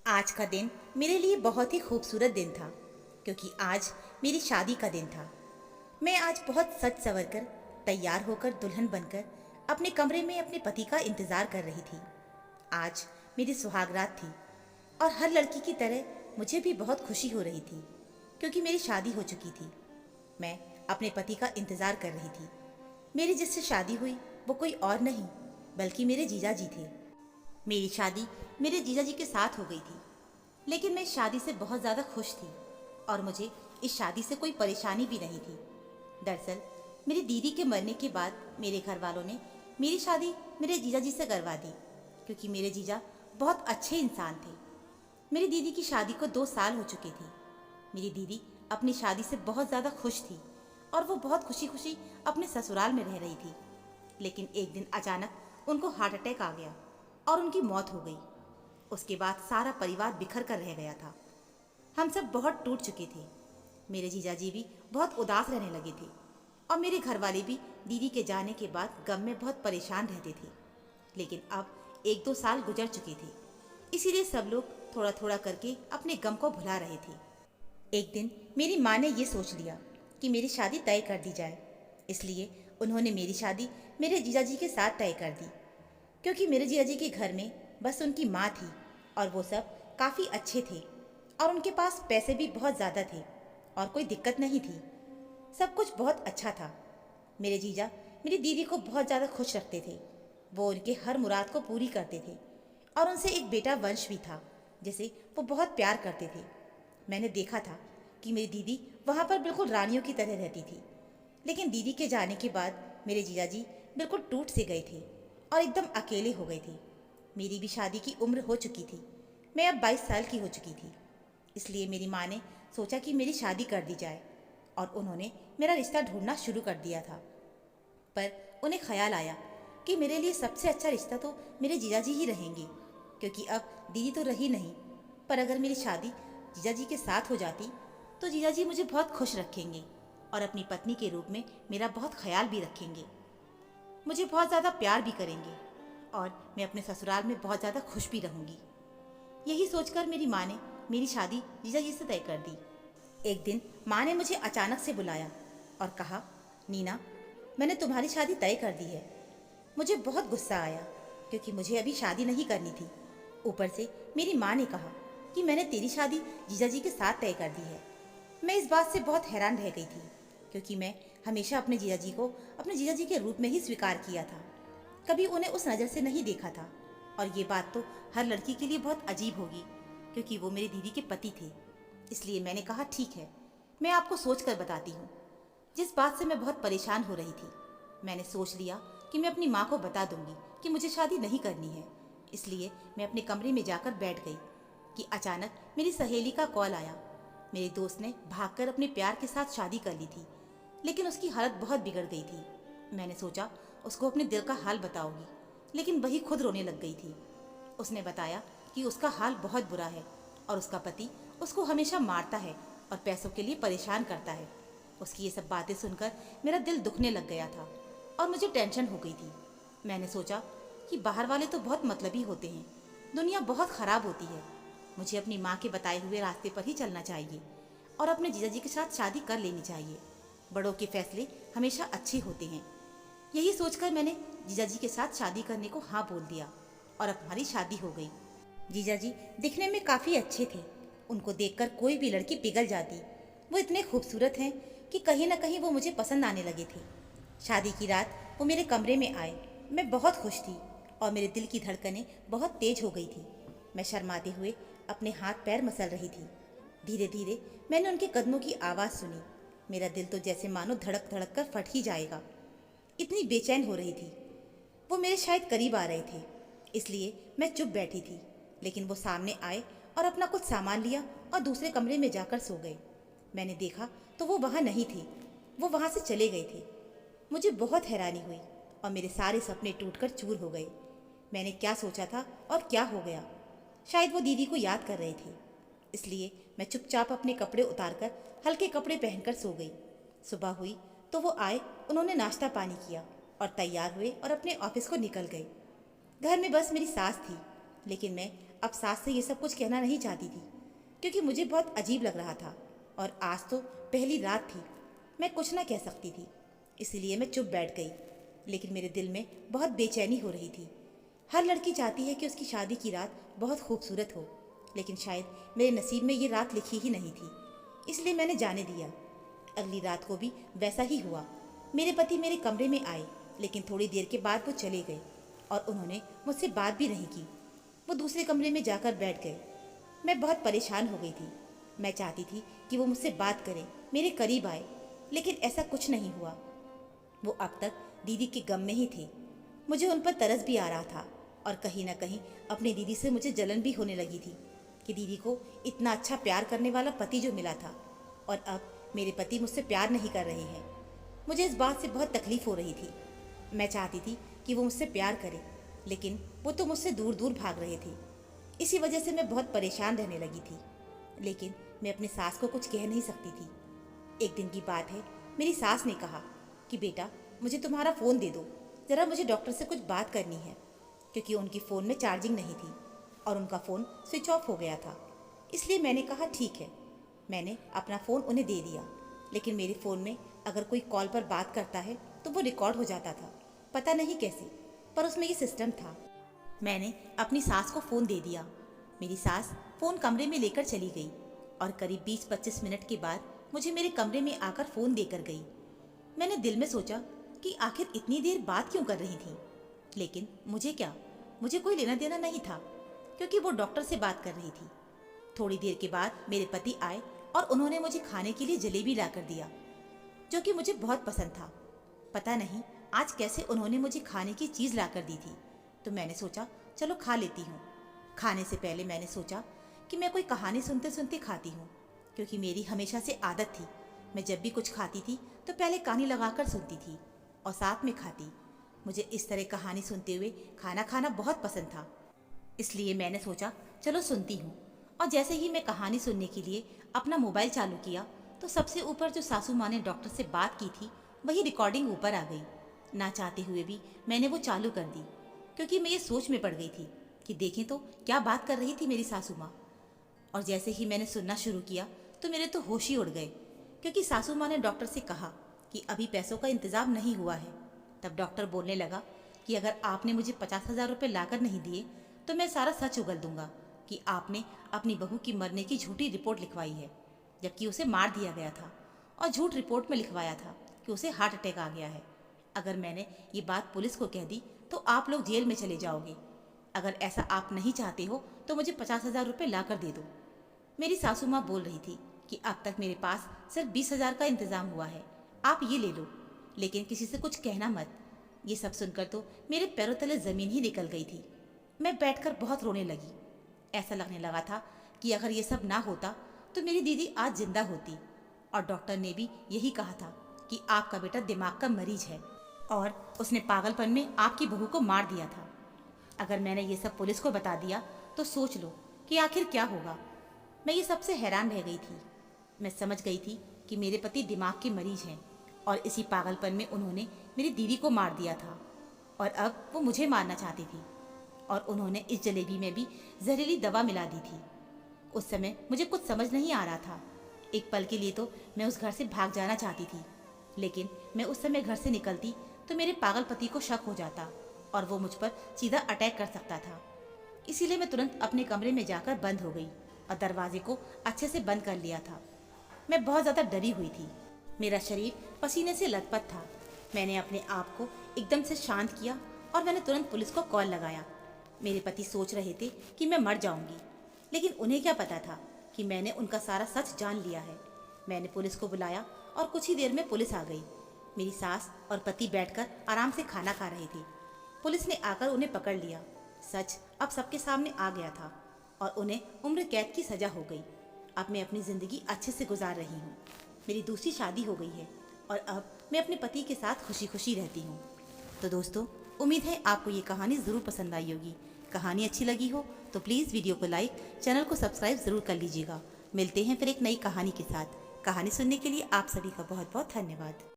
आज का दिन मेरे लिए बहुत ही खूबसूरत दिन था क्योंकि आज मेरी शादी का दिन था। मैं आज बहुत सज संवर कर तैयार होकर दुल्हन बनकर अपने कमरे में अपने पति का इंतज़ार कर रही थी। आज मेरी सुहागरात थी और हर लड़की की तरह मुझे भी बहुत खुशी हो रही थी क्योंकि मेरी शादी हो चुकी थी। मैं अपने पति का इंतज़ार कर रही थी। मेरी जिससे शादी हुई वो कोई और नहीं बल्कि मेरे जीजा जी थे। मेरी शादी मेरे जीजा जी के साथ हो गई थी, लेकिन मैं इस शादी से बहुत ज़्यादा खुश थी और मुझे इस शादी से कोई परेशानी भी नहीं थी। दरअसल मेरी दीदी के मरने के बाद मेरे घर वालों ने मेरी शादी मेरे जीजा जी से करवा दी क्योंकि मेरे जीजा बहुत अच्छे इंसान थे। मेरी दीदी की शादी को 2 साल हो चुके थे। मेरी दीदी अपनी शादी से बहुत ज़्यादा खुश थी और वो बहुत खुशी खुशी अपने ससुराल में रह रही थी। लेकिन एक दिन अचानक उनको हार्ट अटैक आ गया और उनकी मौत हो गई। उसके बाद सारा परिवार बिखर कर रह गया था। हम सब बहुत टूट चुके थे। मेरे जीजा जी भी बहुत उदास रहने लगे थे और मेरे घर वाले भी दीदी के जाने के बाद गम में बहुत परेशान रहते थे। लेकिन अब 1-2 साल गुजर चुके थे, इसीलिए सब लोग थोड़ा थोड़ा करके अपने गम को भुला रहे थे। एक दिन मेरी माँ ने ये सोच लिया कि मेरी शादी तय कर दी जाए, इसलिए उन्होंने मेरी शादी मेरे जीजा जी के साथ तय कर दी क्योंकि मेरे जीजा जी के घर में बस उनकी माँ थी और वो सब काफ़ी अच्छे थे और उनके पास पैसे भी बहुत ज़्यादा थे और कोई दिक्कत नहीं थी। सब कुछ बहुत अच्छा था। मेरे जीजा मेरी दीदी को बहुत ज़्यादा खुश रखते थे। वो उनके हर मुराद को पूरी करते थे और उनसे एक बेटा वंश भी था जिसे वो बहुत प्यार करते थे। मैंने देखा था कि मेरी दीदी वहाँ पर बिल्कुल रानियों की तरह रहती थी। लेकिन दीदी के जाने के बाद मेरे जीजा जी बिल्कुल टूट से गए थे और एकदम अकेले हो गए थे। मेरी भी शादी की उम्र हो चुकी थी। मैं अब 22 साल की हो चुकी थी। इसलिए मेरी माँ ने सोचा कि मेरी शादी कर दी जाए और उन्होंने मेरा रिश्ता ढूंढना शुरू कर दिया था। पर उन्हें ख्याल आया कि मेरे लिए सबसे अच्छा रिश्ता तो मेरे जीजा जी ही रहेंगे क्योंकि अब दीदी तो रही नहीं। पर अगर मेरी शादी जीजा जी के साथ हो जाती तो जीजा जी मुझे बहुत खुश रखेंगे और अपनी पत्नी के रूप में मेरा बहुत ख्याल भी रखेंगे। मुझे बहुत ज़्यादा प्यार भी करेंगे और मैं अपने ससुराल में बहुत ज़्यादा खुश भी रहूँगी। यही सोचकर मेरी माँ ने मेरी शादी जीजा जी से तय कर दी। एक दिन माँ ने मुझे अचानक से बुलाया और कहा, नीना, मैंने तुम्हारी शादी तय कर दी है। मुझे बहुत गुस्सा आया क्योंकि मुझे अभी शादी नहीं करनी थी। ऊपर से मेरी माँ ने कहा कि मैंने तेरी शादी जीजा जी के साथ तय कर दी है। मैं इस बात से बहुत हैरान रह गई थी क्योंकि मैं हमेशा अपने जीजा जी को अपने जीजा जी के रूप में ही स्वीकार किया था, कभी उन्हें उस नज़र से नहीं देखा था। और ये बात तो हर लड़की के लिए बहुत अजीब होगी क्योंकि वो मेरी दीदी के पति थे। इसलिए मैंने कहा, ठीक है, मैं आपको सोच कर बताती हूँ। जिस बात से मैं बहुत परेशान हो रही थी, मैंने सोच लिया कि मैं अपनी माँ को बता दूंगी कि मुझे शादी नहीं करनी है। इसलिए मैं अपने कमरे में जाकर बैठ गई कि अचानक मेरी सहेली का कॉल आया। मेरे दोस्त ने भागकर अपने प्यार के साथ शादी कर ली थी, लेकिन उसकी हालत बहुत बिगड़ गई थी। मैंने सोचा उसको अपने दिल का हाल बताऊंगी, लेकिन वही खुद रोने लग गई थी। उसने बताया कि उसका हाल बहुत बुरा है और उसका पति उसको हमेशा मारता है और पैसों के लिए परेशान करता है। उसकी ये सब बातें सुनकर मेरा दिल दुखने लग गया था और मुझे टेंशन हो गई थी। मैंने सोचा कि बाहर वाले तो बहुत मतलबी होते हैं, दुनिया बहुत ख़राब होती है। मुझे अपनी माँ के बताए हुए रास्ते पर ही चलना चाहिए और अपने जीजा जी के साथ शादी कर लेनी चाहिए। बड़ों के फैसले हमेशा अच्छे होते हैं। यही सोचकर मैंने जीजा जी के साथ शादी करने को हाँ बोल दिया और अब हमारी शादी हो गई। जीजा जी दिखने में काफ़ी अच्छे थे। उनको देखकर कोई भी लड़की पिघल जाती। वो इतने खूबसूरत हैं कि कहीं ना कहीं वो मुझे पसंद आने लगे थे। शादी की रात वो मेरे कमरे में आए। मैं बहुत खुश थी और मेरे दिल की धड़कनें बहुत तेज हो गई थी। मैं शर्माते हुए अपने हाथ पैर मसल रही थी। धीरे धीरे मैंने उनके कदमों की आवाज़ सुनी। मेरा दिल तो जैसे मानो धड़क धड़क कर फट ही जाएगा, इतनी बेचैन हो रही थी। वो मेरे शायद करीब आ रहे थे, इसलिए मैं चुप बैठी थी। लेकिन वो सामने आए और अपना कुछ सामान लिया और दूसरे कमरे में जाकर सो गए। मैंने देखा तो वो वहाँ नहीं थे, वो वहाँ से चले गए थे। मुझे बहुत हैरानी हुई और मेरे सारे सपने टूटकर चूर हो गए। मैंने क्या सोचा था और क्या हो गया। शायद वो दीदी को याद कर रहे थे, इसलिए मैं चुपचाप अपने कपड़े उतारकर हल्के कपड़े पहनकर सो गई। सुबह हुई तो वो आए, उन्होंने नाश्ता पानी किया और तैयार हुए और अपने ऑफिस को निकल गए। घर में बस मेरी सास थी, लेकिन मैं अब सास से ये सब कुछ कहना नहीं चाहती थी, क्योंकि मुझे बहुत अजीब लग रहा था और आज तो पहली रात थी, मैं कुछ ना कह सकती थी। इसलिए मैं चुप बैठ गई, लेकिन मेरे दिल में बहुत बेचैनी हो रही थी। हर लड़की चाहती है कि उसकी शादी की रात बहुत खूबसूरत हो, लेकिन शायद मेरे नसीब में ये रात लिखी ही नहीं थी, इसलिए मैंने जाने दिया। अगली रात को भी वैसा ही हुआ। मेरे पति मेरे कमरे में आए, लेकिन थोड़ी देर के बाद वो चले गए और उन्होंने मुझसे बात भी नहीं की। वो दूसरे कमरे में जाकर बैठ गए। मैं बहुत परेशान हो गई थी। मैं चाहती थी कि वो मुझसे बात करें, मेरे करीब आए, लेकिन ऐसा कुछ नहीं हुआ। वो अब तक दीदी के गम में ही थे। मुझे उन पर तरस भी आ रहा था और कहीं ना कहीं अपनी दीदी से मुझे जलन भी होने लगी थी कि दीदी को इतना अच्छा प्यार करने वाला पति जो मिला था और अब मेरे पति मुझसे प्यार नहीं कर रहे हैं। मुझे इस बात से बहुत तकलीफ हो रही थी। मैं चाहती थी कि वो मुझसे प्यार करे, लेकिन वो तो मुझसे दूर दूर भाग रहे थे। इसी वजह से मैं बहुत परेशान रहने लगी थी, लेकिन मैं अपनी सास को कुछ कह नहीं सकती थी। एक दिन की बात है, मेरी सास ने कहा कि बेटा मुझे तुम्हारा फ़ोन दे दो, ज़रा मुझे डॉक्टर से कुछ बात करनी है, क्योंकि उनकी फ़ोन में चार्जिंग नहीं थी और उनका फ़ोन स्विच ऑफ हो गया था। इसलिए मैंने कहा ठीक है। मैंने अपना फ़ोन उन्हें दे दिया, लेकिन मेरे फ़ोन में अगर कोई कॉल पर बात करता है तो वो रिकॉर्ड हो जाता था, पता नहीं कैसे, पर उसमें ये सिस्टम था। मैंने अपनी सास को फ़ोन दे दिया। मेरी सास फ़ोन कमरे में लेकर चली गई और करीब 20-25 मिनट के बाद मुझे मेरे कमरे में आकर फ़ोन देकर गई। मैंने दिल में सोचा कि आखिर इतनी देर बात क्यों कर रही थी, लेकिन मुझे क्या, मुझे कोई लेना देना नहीं था, क्योंकि वो डॉक्टर से बात कर रही थी। थोड़ी देर के बाद मेरे पति आए और उन्होंने मुझे खाने के लिए जलेबी ला कर दिया, जो कि मुझे बहुत पसंद था। पता नहीं आज कैसे उन्होंने मुझे खाने की चीज़ ला कर दी थी, तो मैंने सोचा चलो खा लेती हूँ। खाने से पहले मैंने सोचा कि मैं कोई कहानी सुनते सुनते खाती हूँ, क्योंकि मेरी हमेशा से आदत थी। मैं जब भी कुछ खाती थी तो पहले कानी लगाकर सुनती थी और साथ में खाती। मुझे इस तरह कहानी सुनते हुए खाना खाना बहुत पसंद था, इसलिए मैंने सोचा चलो सुनती हूँ। और जैसे ही मैं कहानी सुनने के लिए अपना मोबाइल चालू किया तो सबसे ऊपर जो सासू माँ ने डॉक्टर से बात की थी वही रिकॉर्डिंग ऊपर आ गई। ना चाहते हुए भी मैंने वो चालू कर दी, क्योंकि मैं ये सोच में पड़ गई थी कि देखें तो क्या बात कर रही थी मेरी सासू माँ। और जैसे ही मैंने सुनना शुरू किया तो मेरे तो होश ही उड़ गए, क्योंकि सासू माँ ने डॉक्टर से कहा कि अभी पैसों का इंतज़ाम नहीं हुआ है। तब डॉक्टर बोलने लगा कि अगर आपने मुझे 50,000 रुपये लाकर नहीं दिए तो मैं सारा सच उगल दूंगा कि आपने अपनी बहू की मरने की झूठी रिपोर्ट लिखवाई है, जबकि उसे मार दिया गया था, और झूठ रिपोर्ट में लिखवाया था कि उसे हार्ट अटैक आ गया है। अगर मैंने ये बात पुलिस को कह दी तो आप लोग जेल में चले जाओगे। अगर ऐसा आप नहीं चाहते हो तो मुझे 50,000 रुपये ला कर दे दो। मेरी सासू माँ बोल रही थी कि अब तक मेरे पास सिर्फ 20,000 का इंतज़ाम हुआ है, आप ये ले लो, लेकिन किसी से कुछ कहना मत। ये सब सुनकर तो मेरे पैरों तले ज़मीन ही निकल गई थी। मैं बैठकर बहुत रोने लगी। ऐसा लगने लगा था कि अगर ये सब ना होता तो मेरी दीदी आज जिंदा होती, और डॉक्टर ने भी यही कहा था कि आपका बेटा दिमाग का मरीज है और उसने पागलपन में आपकी बहू को मार दिया था। अगर मैंने ये सब पुलिस को बता दिया तो सोच लो कि आखिर क्या होगा। मैं ये सबसे हैरान रह गई थी। मैं समझ गई थी कि मेरे पति दिमाग के मरीज हैं और इसी पागलपन में उन्होंने मेरी दीदी को मार दिया था और अब वो मुझे मारना चाहती थी, और उन्होंने इस जलेबी में भी जहरीली दवा मिला दी थी। उस समय मुझे कुछ समझ नहीं आ रहा था। एक पल के लिए तो मैं उस घर से भाग जाना चाहती थी, लेकिन मैं उस समय घर से निकलती तो मेरे पागल पति को शक हो जाता और वो मुझ पर सीधा अटैक कर सकता था। इसीलिए मैं तुरंत अपने कमरे में जाकर बंद हो गई और दरवाजे को अच्छे से बंद कर लिया था। मैं बहुत ज़्यादा डरी हुई थी। मेरा शरीर पसीने से लथपथ था। मैंने अपने आप को एकदम से शांत किया और मैंने तुरंत पुलिस को कॉल लगाया। मेरे पति सोच रहे थे कि मैं मर जाऊंगी, लेकिन उन्हें क्या पता था कि मैंने उनका सारा सच जान लिया है। मैंने पुलिस को बुलाया और कुछ ही देर में पुलिस आ गई। मेरी सास और पति बैठकर आराम से खाना खा रहे थे। पुलिस ने आकर उन्हें पकड़ लिया। सच अब सबके सामने आ गया था और उन्हें उम्र कैद की सजा हो गई। अब मैं अपनी ज़िंदगी अच्छे से गुजार रही हूँ। मेरी दूसरी शादी हो गई है और अब मैं अपने पति के साथ खुशी खुशी रहती हूँ। तो दोस्तों, उम्मीद है आपको ये कहानी ज़रूर पसंद आई होगी। कहानी अच्छी लगी हो तो प्लीज़ वीडियो को लाइक, चैनल को सब्सक्राइब ज़रूर कर लीजिएगा। मिलते हैं फिर एक नई कहानी के साथ। कहानी सुनने के लिए आप सभी का बहुत बहुत धन्यवाद।